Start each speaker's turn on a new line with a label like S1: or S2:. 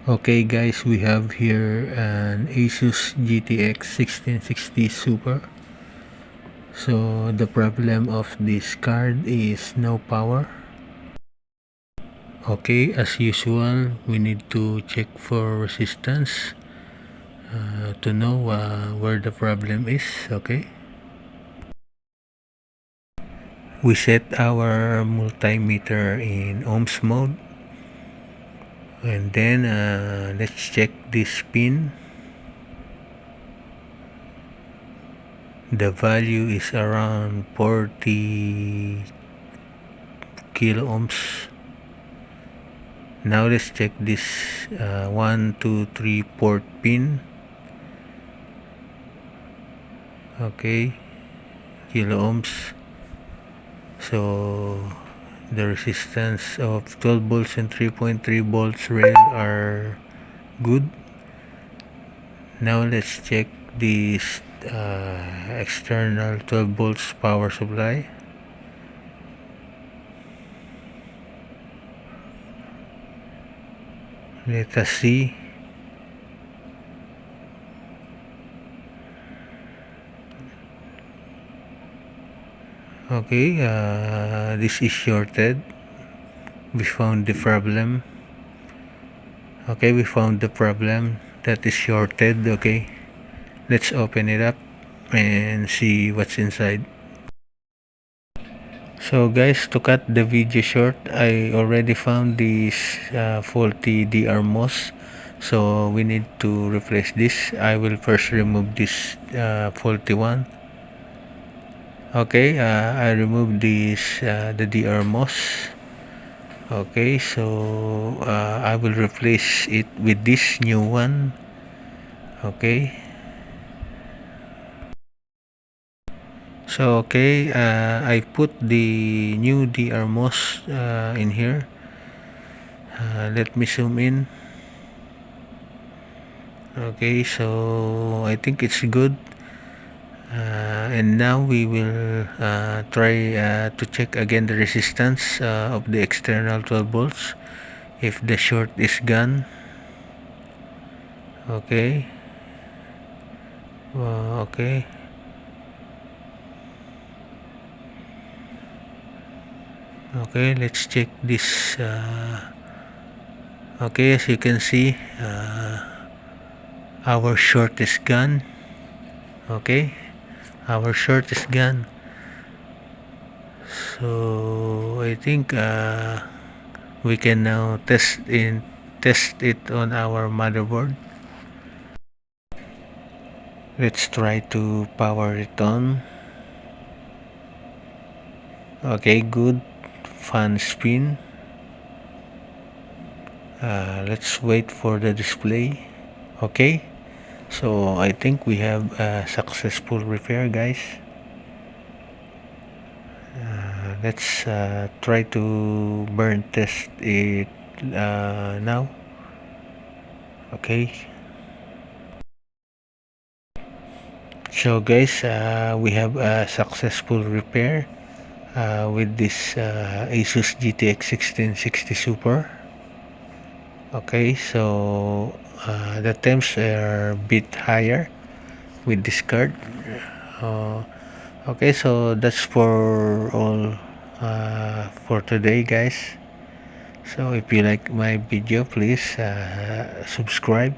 S1: Okay guys, we have here an Asus Gtx 1660 Super. So the problem of this card is no power. Okay, as usual, we need to check for resistance to know where the problem is. Okay, we set our multimeter in ohms mode, and then let's check this pin. The value is around 40 kilo ohms. Now let's check this 1 2 3 port pin. Okay, kilo ohms. So the resistance of 12 volts and 3.3 volts rail are good. Now let's check this external 12 volts power supply. Let us see. Okay, this is shorted. We found the problem. Okay, we found the problem that is shorted. Okay, let's open it up and see what's inside. So guys, to cut the video short, I already found this faulty DR MOS. So we need to replace this. I will first remove this faulty one. Okay, I removed this the DR MOS. Okay, so I will replace it with this new one. Okay, so okay, I put the new DR MOS in here. Let me zoom in. Okay, so I think it's good. And now we will try to check again the resistance of the external 12 volts if the short is gone. Okay, okay, okay, let's check this. Okay, as you can see, our short is gone. Okay, our short is gone. So I think we can now test it on our motherboard. Let's try to power it on. Okay, good. Fan spin. Let's wait for the display. Okay, so I think we have a successful repair, guys. Let's try to burn test it now. Okay, so guys, we have a successful repair with this Asus GTX 1660 Super. Okay, so the temps are a bit higher with this card. uh, okay, so that's for all for today, guys. So if you like my video, please subscribe